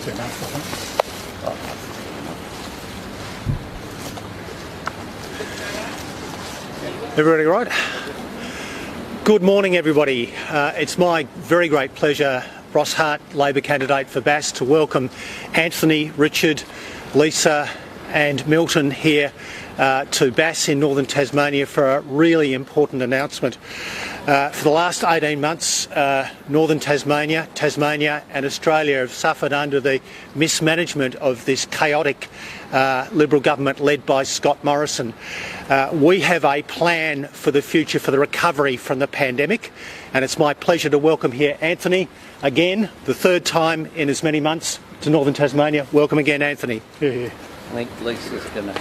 Everybody right? Good morning, everybody. It's my very great pleasure, Ross Hart, Labor candidate for Bass, to welcome Anthony, Richard, Lisa and Milton here to Bass in northern Tasmania for a really important announcement. For the last 18 months, northern Tasmania and Australia have suffered under the mismanagement of this chaotic Liberal government led by Scott Morrison. We have a plan for the future for the recovery from the pandemic, and it's my pleasure to welcome here Anthony, again, the third time in as many months to northern Tasmania. Welcome again, Anthony. I think Lisa's going to...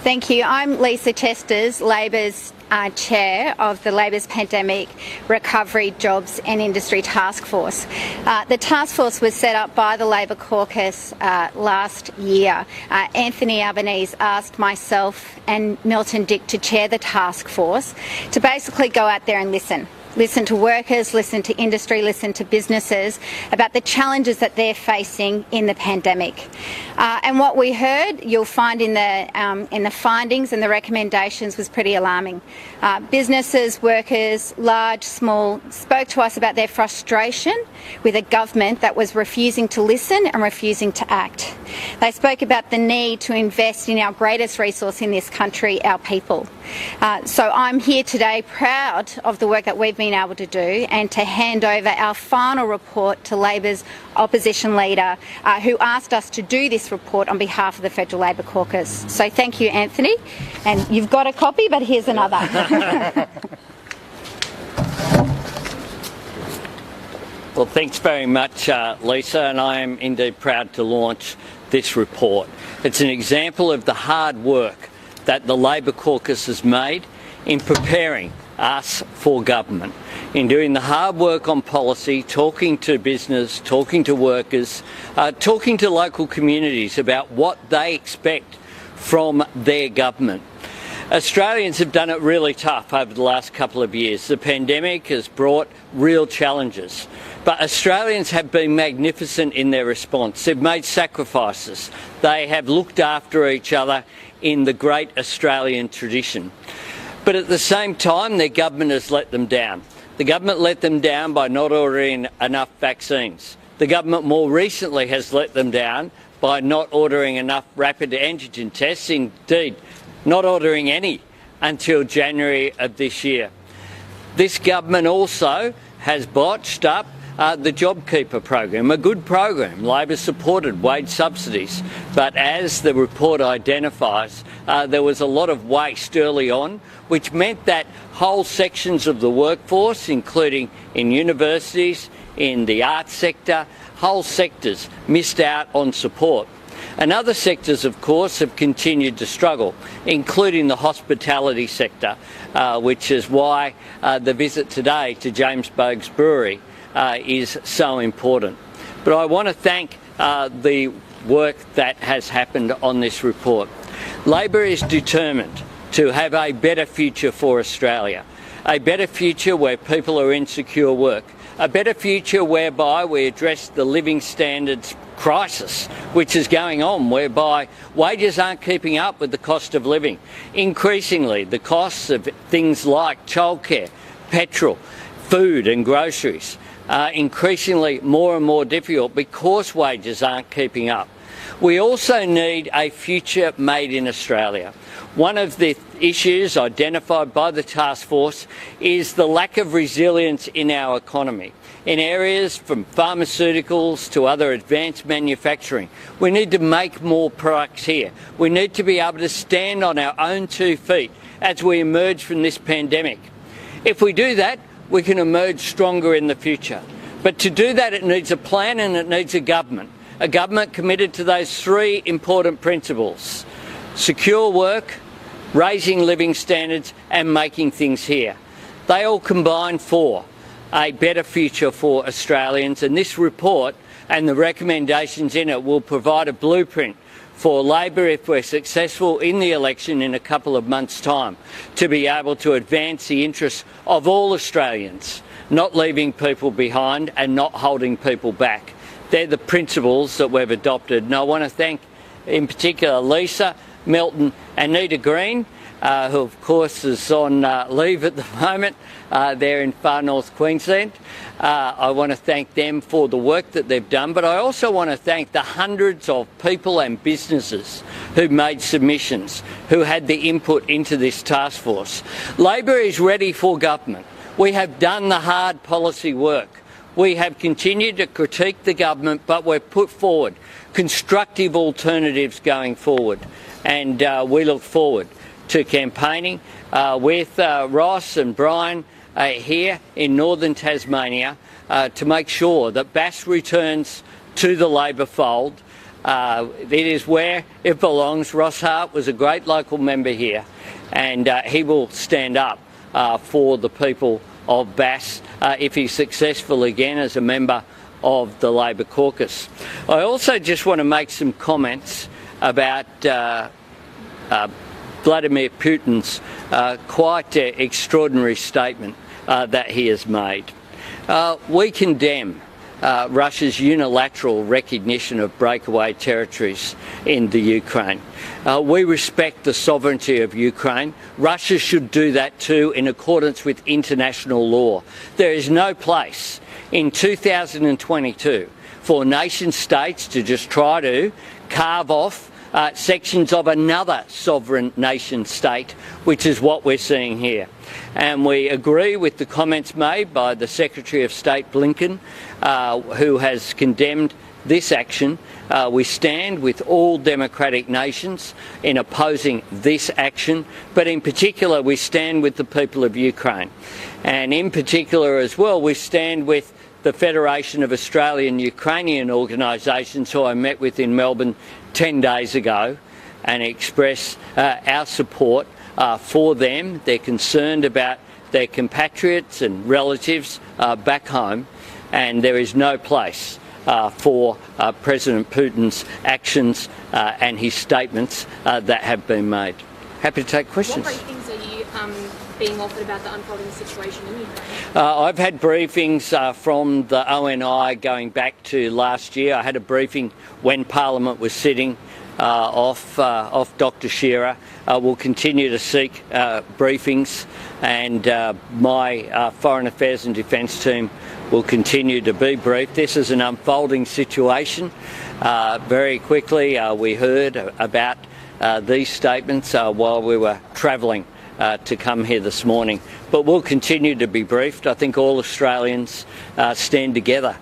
Thank you. I'm Lisa Chesters, Labor's Chair of the Labor's Pandemic Recovery Jobs and Industry Task Force. The task force was set up by the Labor caucus last year. Anthony Albanese asked myself and Milton Dick to chair the task force to basically go out there and listen to workers, listen to industry, listen to businesses about the challenges that they're facing in the pandemic. And what we heard, you'll find in the findings and the recommendations, was pretty alarming. Businesses, workers, large, small, spoke to us about their frustration with a government that was refusing to listen and refusing to act. They spoke about the need to invest in our greatest resource in this country, our people. So I'm here today proud of the work that we've been able to do and to hand over our final report to Labor's opposition leader, who asked us to do this report on behalf of the Federal Labor caucus. So thank you, Anthony. And you've got a copy, but here's another. Well, thanks very much, Lisa, and I am indeed proud to launch this report. It's an example of the hard work that the Labor caucus has made in preparing us for government, in doing the hard work on policy, talking to business, talking to workers, talking to local communities about what they expect from their government. Australians have done it really tough over the last couple of years. The pandemic has brought real challenges, but Australians have been magnificent in their response. They've made sacrifices. They have looked after each other in the great Australian tradition. But at the same time, their government has let them down. The government let them down by not ordering enough vaccines. The government more recently has let them down by not ordering enough rapid antigen tests, indeed not ordering any until January of this year. This government also has botched up the JobKeeper program, a good program. Labor supported wage subsidies, but as the report identifies, there was a lot of waste early on, which meant that whole sections of the workforce, including in universities, in the arts sector, whole sectors missed out on support. And other sectors, of course, have continued to struggle, including the hospitality sector, which is why the visit today to James Boag's Brewery is so important. But I want to thank the work that has happened on this report. Labor is determined to have a better future for Australia, a better future where people are in secure work, a better future whereby we address the living standards crisis which is going on, whereby wages aren't keeping up with the cost of living. Increasingly, the costs of things like childcare, petrol, food and groceries are increasingly more and more difficult because wages aren't keeping up. We also need a future made in Australia. One of the issues identified by the task force is the lack of resilience in our economy. In areas from pharmaceuticals to other advanced manufacturing, we need to make more products here. We need to be able to stand on our own 2 feet as we emerge from this pandemic. If we do that, we can emerge stronger in the future. But to do that, it needs a plan and it needs a government committed to those 3 important principles: secure work, raising living standards and making things here. They all combine for a better future for Australians, and this report and the recommendations in it will provide a blueprint for Labor, if we're successful in the election in a couple of months' time, to be able to advance the interests of all Australians, not leaving people behind and not holding people back. They're the principles that we've adopted. And I want to thank in particular Lisa, Milton and Nita Green, who of course is on leave at the moment. They're in far north Queensland. I want to thank them for the work that they've done, but I also want to thank the hundreds of people and businesses who made submissions, who had the input into this task force. Labor is ready for government. We have done the hard policy work. We have continued to critique the government, but we've put forward constructive alternatives going forward, and we look forward to campaigning with Ross and Brian here in northern Tasmania to make sure that Bass returns to the Labor fold. It is where it belongs. Ross Hart was a great local member here, and he will stand up for the people of Bass if he's successful again as a member of the Labor caucus. I also just want to make some comments about Vladimir Putin's quite extraordinary statement that he has made. We condemn Russia's unilateral recognition of breakaway territories in the Ukraine. We respect the sovereignty of Ukraine. Russia should do that too in accordance with international law. There is no place in 2022 for nation states to just try to carve off sections of another sovereign nation state, which is what we're seeing here. And we agree with the comments made by the Secretary of State Blinken, who has condemned this action. We stand with all democratic nations in opposing this action, but in particular we stand with the people of Ukraine. And in particular as well, we stand with the Federation of Australian Ukrainian Organisations, who I met with in Melbourne 10 days ago, and express our support for them. They're concerned about their compatriots and relatives back home, and there is no place for President Putin's actions and his statements that have been made. Happy to take questions. What briefings are you being offered about the unfolding situation in Ukraine? I've had briefings from the ONI going back to last year. I had a briefing when Parliament was sitting off Dr. Shearer. We'll continue to seek briefings, and my Foreign Affairs and Defence team will continue to be briefed. This is an unfolding situation. Very quickly we heard about these statements while we were travelling to come here this morning. But we'll continue to be briefed. I think all Australians stand together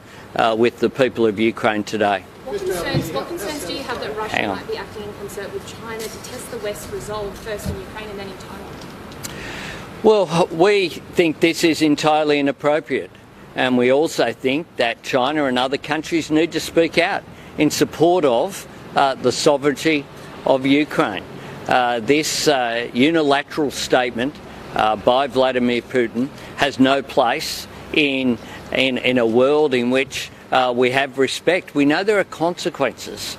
with the people of Ukraine today. What concerns do you have that Russia might be acting in concert with China to test the West's resolve, first in Ukraine and then in Taiwan? Well, we think this is entirely inappropriate. And we also think that China and other countries need to speak out in support of the sovereignty of Ukraine. This unilateral statement by Vladimir Putin has no place in a world in which we have respect. We know there are consequences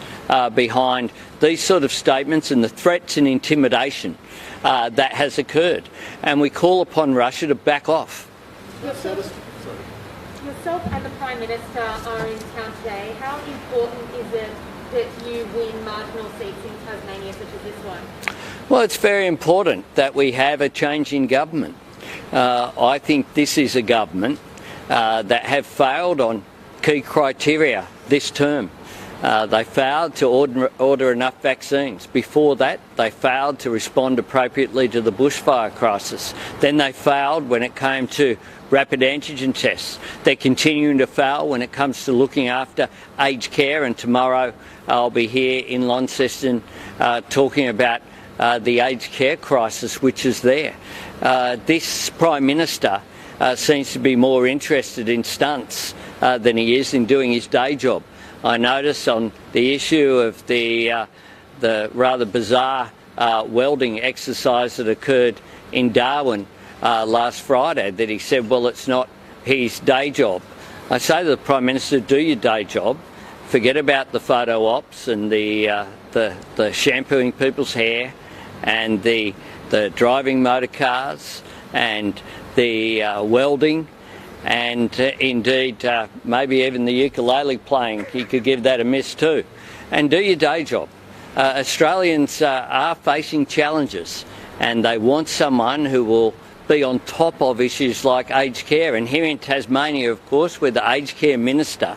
behind these sort of statements and the threats and intimidation that has occurred. And we call upon Russia to back off. Yourself and the Prime Minister are in town today. How important is it that you win marginal seats in Tasmania such as this one? Well, it's very important that we have a change in government. I think this is a government that have failed on key criteria this term. They failed to order enough vaccines. Before that, they failed to respond appropriately to the bushfire crisis. Then they failed when it came to rapid antigen tests. They're continuing to fail when it comes to looking after aged care, and tomorrow I'll be here in Launceston talking about the aged care crisis which is there. This Prime Minister seems to be more interested in stunts than he is in doing his day job. I notice on the issue of the rather bizarre welding exercise that occurred in Darwin last Friday that he said, well, it's not his day job. I say to the Prime Minister, do your day job, forget about the photo ops and the shampooing people's hair and the driving motor cars and the welding, And indeed, maybe even the ukulele playing, you could give that a miss too. And do your day job. Australians are facing challenges, and they want someone who will be on top of issues like aged care. And here in Tasmania, of course, where the aged care minister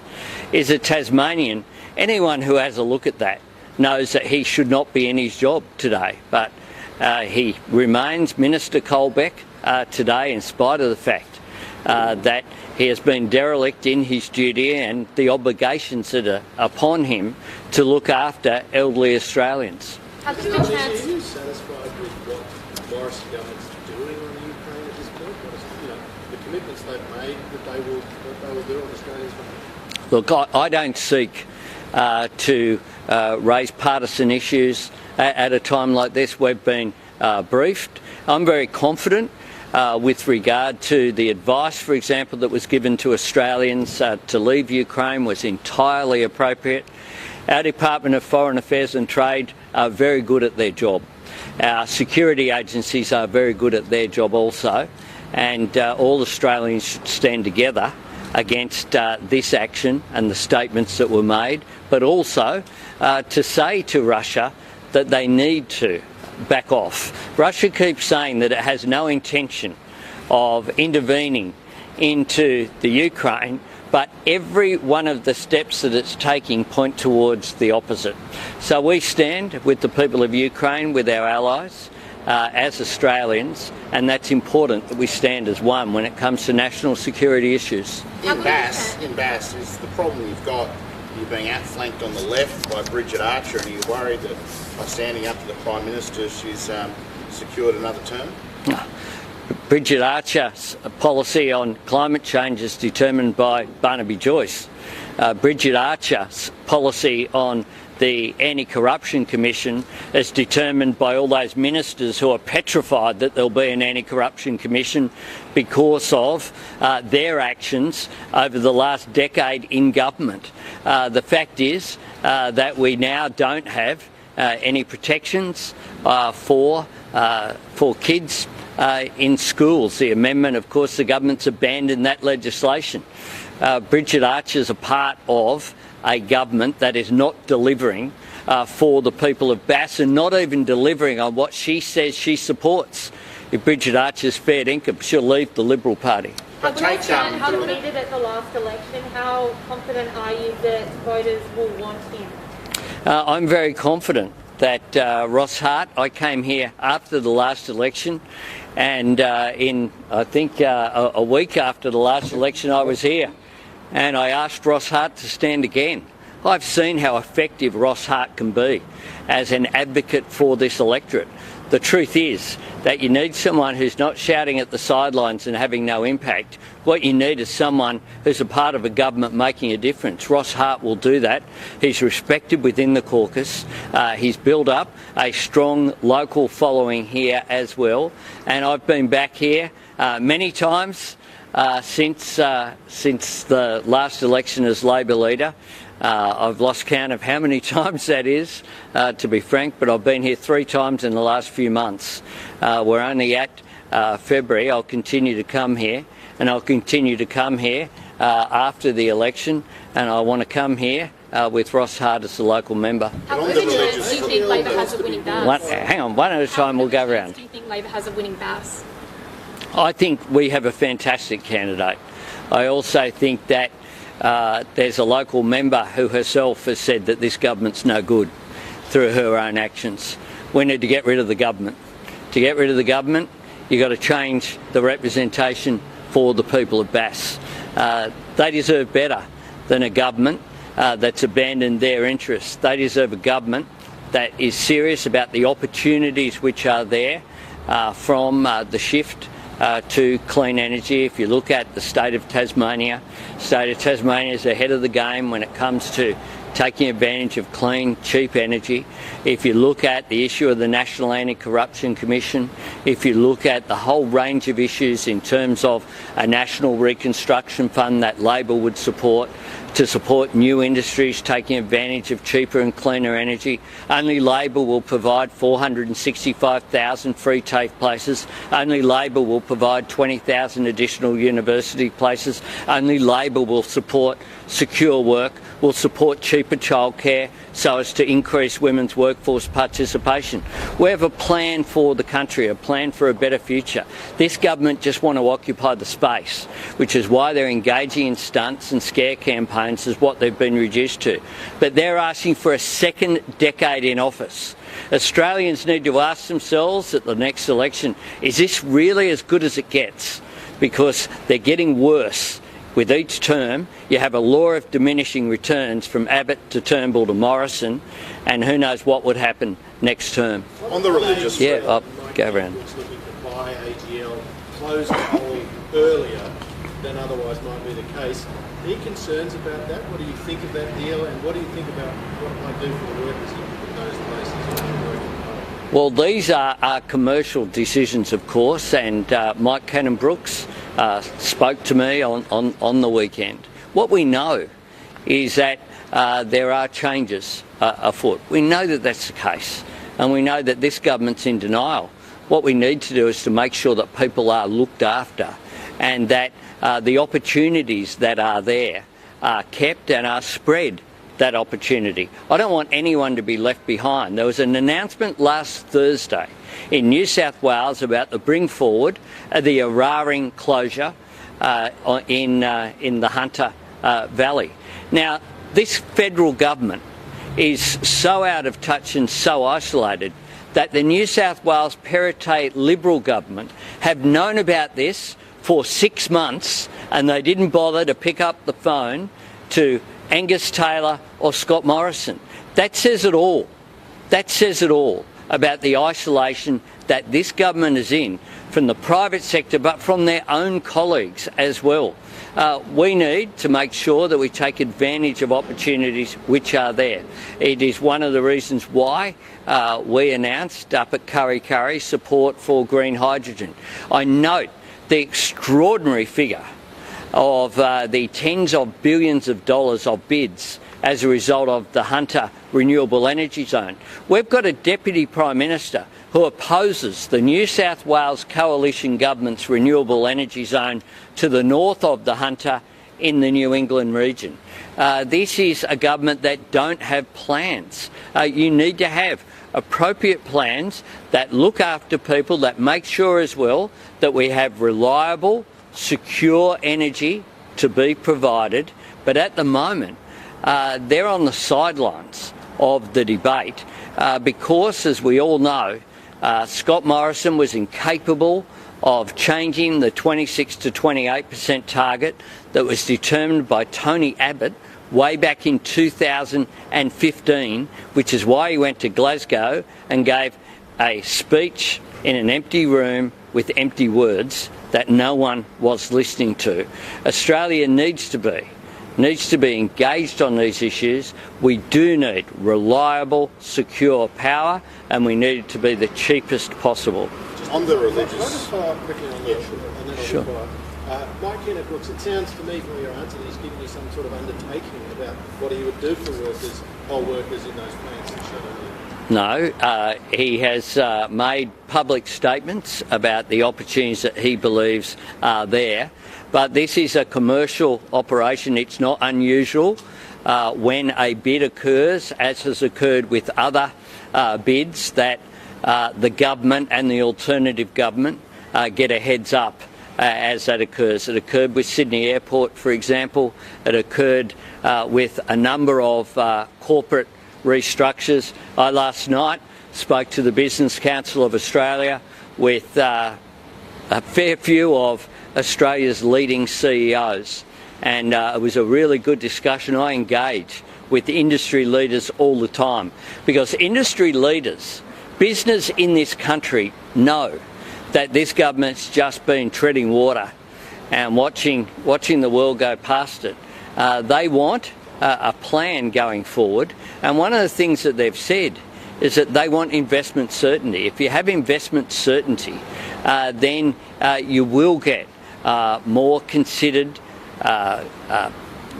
is a Tasmanian, anyone who has a look at that knows that he should not be in his job today. But he remains Minister Colbeck today, in spite of the fact that he has been derelict in his duty and the obligations that are upon him to look after elderly Australians. Are you satisfied with what Morrison government's doing on the Ukraine at this point? The commitments they've made that they will do on Australia's behalf? Look, I don't seek to raise partisan issues at a time like this. We've been briefed. I'm very confident with regard to the advice, for example, that was given to Australians to leave Ukraine was entirely appropriate. Our Department of Foreign Affairs and Trade are very good at their job. Our security agencies are very good at their job also, and all Australians should stand together against this action and the statements that were made, but also to say to Russia that they need to back off. Russia keeps saying that it has no intention of intervening into the Ukraine, but every one of the steps that it's taking point towards the opposite. So we stand with the people of Ukraine, with our allies, as Australians, and that's important that we stand as one when it comes to national security issues. In Bass is the problem you've got. You're being outflanked on the left by Bridget Archer, and are you worried that by standing up to the Prime Minister she's secured another term? Bridget Archer's policy on climate change is determined by Barnaby Joyce. Bridget Archer's policy on the Anti-Corruption Commission is determined by all those ministers who are petrified that there'll be an Anti-Corruption Commission because of their actions over the last decade in government. The fact is that we now don't have any protections for kids in schools. The amendment, of course, the government's abandoned that legislation. Bridget Archer's a part of a government that is not delivering for the people of Bass, and not even delivering on what she says she supports. If Bridget Archer's fair income, she'll leave the Liberal Party. But how defeated at the last election, how confident are you that voters will want him? I'm very confident that Ross Hart, I came here after the last election, and I think a week after the last election I was here, and I asked Ross Hart to stand again. I've seen how effective Ross Hart can be as an advocate for this electorate. The truth is that you need someone who's not shouting at the sidelines and having no impact. What you need is someone who's a part of a government making a difference. Ross Hart will do that. He's respected within the caucus. He's built up a strong local following here as well. And I've been back here many times since the last election as Labor leader. I've lost count of how many times that is, to be frank, but I've been here 3 times in the last few months. We're only at February. I'll continue to come here, and I'll continue to come here after the election, and I want to come here with Ross Hart as the local member. How confident do you think Labor has a winning Bass? Hang on, one at a time, we'll go around. Do you think Labor has a winning Bass? I think we have a fantastic candidate. I also think that there's a local member who herself has said that this government's no good through her own actions. We need to get rid of the government. To get rid of the government, you've got to change the representation for the people of Bass. They deserve better than a government that's abandoned their interests. They deserve a government that is serious about the opportunities which are there from the shift to clean energy. If you look at the state of Tasmania is ahead of the game when it comes to taking advantage of clean, cheap energy, if you look at the issue of the National Anti-Corruption Commission, if you look at the whole range of issues in terms of a national reconstruction fund that Labor would support, to support new industries taking advantage of cheaper and cleaner energy. Only Labor will provide 465,000 free TAFE places. Only Labor will provide 20,000 additional university places. Only Labor will support secure work, will support cheaper childcare so as to increase women's workforce participation. We have a plan for the country, a plan for a better future. This government just want to occupy the space, which is why they're engaging in stunts and scare campaigns is what they've been reduced to. But they're asking for a second decade in office. Australians need to ask themselves at the next election, is this really as good as it gets? Because they're getting worse. With each term, you have a law of diminishing returns from Abbott to Turnbull to Morrison, and who knows what would happen next term. On the religious front, I'll go around. Looks looking to buy AGL, close coal earlier than otherwise might be the case. Any concerns about that? What do you think of that deal, and what do you think about what it might do for the workers in those places? Well, these are commercial decisions, of course, and Mike Cannon-Brookes spoke to me on the weekend. What we know is that there are changes afoot. We know that that's the case, and we know that this government's in denial. What we need to do is to make sure that people are looked after and that the opportunities that are there are kept and are spread. That opportunity. I don't want anyone to be left behind. There was an announcement last Thursday in New South Wales about the bring forward of the Araring closure in the Hunter Valley. Now, this federal government is so out of touch and so isolated that the New South Wales Perrottet Liberal government have known about this for 6 months and they didn't bother to pick up the phone to Angus Taylor or Scott Morrison. That says it all. That says it all about the isolation that this government is in from the private sector, but from their own colleagues as well. We need to make sure that we take advantage of opportunities which are there. It is one of the reasons why we announced up at Kurri Kurri support for green hydrogen. I note the extraordinary figure of the tens of billions of dollars of bids as a result of the Hunter Renewable Energy Zone. We've got a Deputy Prime Minister who opposes the New South Wales Coalition Government's Renewable Energy Zone to the north of the Hunter in the New England region. This is a government that don't have plans. You need to have appropriate plans that look after people, that make sure as well that we have reliable, secure energy to be provided, but at the moment they're on the sidelines of the debate because, as we all know, Scott Morrison was incapable of changing the 26 to 28% target that was determined by Tony Abbott way back in 2015, which is why he went to Glasgow and gave a speech in an empty room with empty words that no one was listening to. Australia needs to be engaged on these issues. We do need reliable, secure power, and we need it to be the cheapest possible. On the religious... Can I just follow up quickly on that? Yeah, And then I'll sure. reply. Mike Cannon-Brookes, it sounds to me from your answer that he's giving you some sort of undertaking about what he would do for workers, poll workers in those plants and shut them down. No, he has made public statements about the opportunities that he believes are there. But this is a commercial operation. It's not unusual when a bid occurs, as has occurred with other bids, that the government and the alternative government get a heads up as that occurs. It occurred with Sydney Airport, for example. It occurred with a number of corporate restructures. I last night spoke to the Business Council of Australia with a fair few of Australia's leading CEOs, and it was a really good discussion. I engage with industry leaders all the time because industry leaders, business in this country, know that this government's just been treading water and watching the world go past it. They want a plan going forward. And one of the things that they've said is that they want investment certainty. If you have investment certainty, then you will get more considered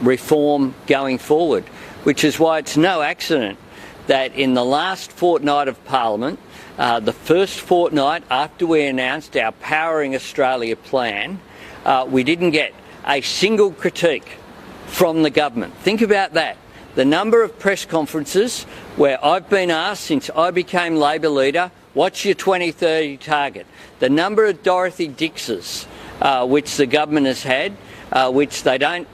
reform going forward, which is why it's no accident that in the last fortnight of Parliament, the first fortnight after we announced our Powering Australia plan, we didn't get a single critique from the government. Think about that. The number of press conferences where I've been asked since I became Labor leader, what's your 2030 target? The number of Dorothy Dixes which the government has had, which they don't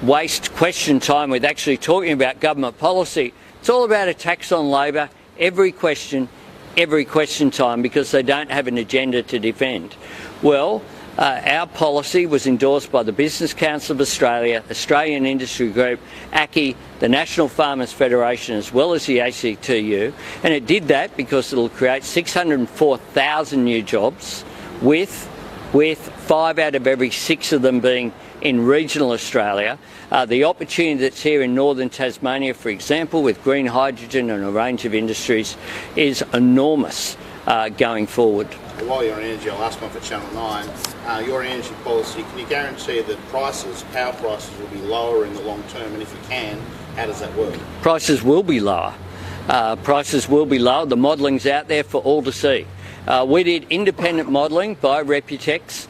waste question time with actually talking about government policy. It's all about attacks on Labor, every question time, because they don't have an agenda to defend. Well, our policy was endorsed by the Business Council of Australia, Australian Industry Group, ACCI, the National Farmers Federation, as well as the ACTU, and it did that because it will create 604,000 new jobs, with 5 out of every 6 of them being in regional Australia. The opportunity that's here in northern Tasmania, for example, with green hydrogen and a range of industries, is enormous going forward. While you're on energy, I'll ask one for Channel 9. Your energy policy, can you guarantee that power prices will be lower in the long term? And if you can, how does that work? Prices will be lower. Prices will be lower. The modelling's out there for all to see. We did independent modelling by Reputex,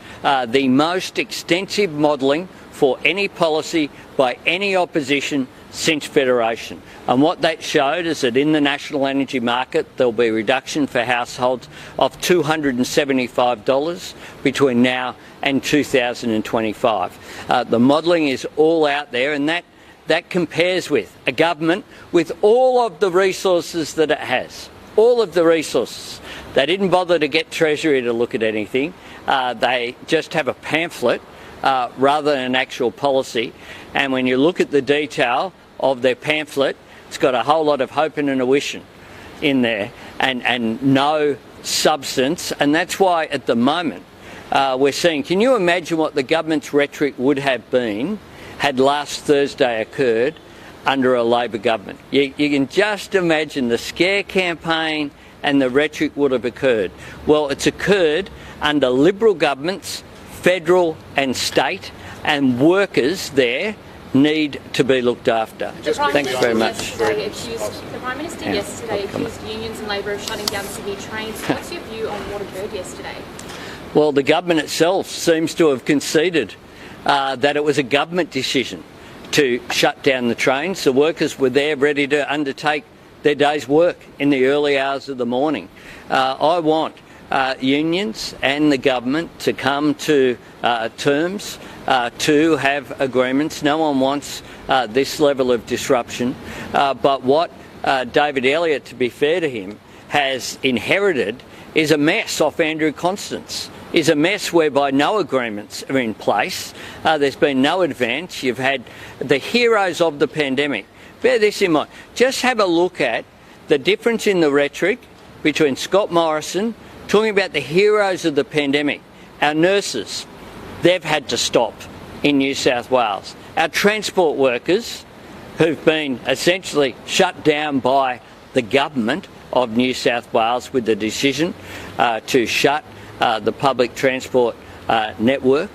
the most extensive modelling for any policy by any opposition since Federation. And what that showed is that in the national energy market there'll be a reduction for households of $275 between now and 2025. The modelling is all out there, and that compares with a government with all of the resources that it has. All of the resources. They didn't bother to get Treasury to look at anything. They just have a pamphlet rather than an actual policy. And when you look at the detail of their pamphlet, it's got a whole lot of hoping and a wishing in there, and no substance. And that's why at the moment we're seeing, can you imagine what the government's rhetoric would have been had last Thursday occurred under a Labor government? You can just imagine the scare campaign and the rhetoric would have occurred. Well, it's occurred under Liberal governments, federal and state, and workers there need to be looked after. Thanks very much. The Prime Minister yesterday accused unions and Labor of shutting down Sydney trains. What's your view on what occurred yesterday? Well, the government itself seems to have conceded that it was a government decision to shut down the trains. The workers were there ready to undertake their day's work in the early hours of the morning. I want unions and the government to come to terms, to have agreements. No one wants this level of disruption. But what David Elliott, to be fair to him, has inherited is a mess off Andrew Constance. Is a mess whereby no agreements are in place. There's been no advance. You've had the heroes of the pandemic. Bear this in mind. Just have a look at the difference in the rhetoric between Scott Morrison talking about the heroes of the pandemic. Our nurses, they've had to stop in New South Wales. Our transport workers, who've been essentially shut down by the government of New South Wales with the decision to shut the public transport network.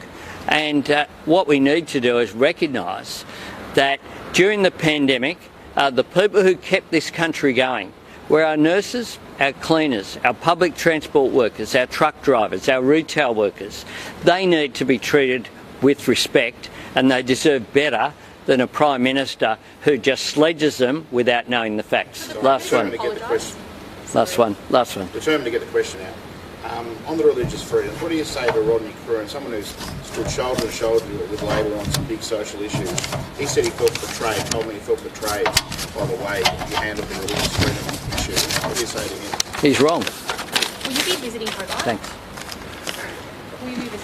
And what we need to do is recognise that during the pandemic, the people who kept this country going were our nurses, our cleaners, our public transport workers, our truck drivers, our retail workers. They need to be treated with respect, and they deserve better than a Prime Minister who just sledges them without knowing the facts. Last one. Determined to get the question out. On the religious freedoms, what do you say to Rodney Crew, someone who's stood shoulder to shoulder with Labor on some big social issues? He said he felt betrayed, told me he felt betrayed by the way you handled the religious freedom issue. What do you say to him? He's wrong. Will you be visiting Hobart? Thanks. Will you be visiting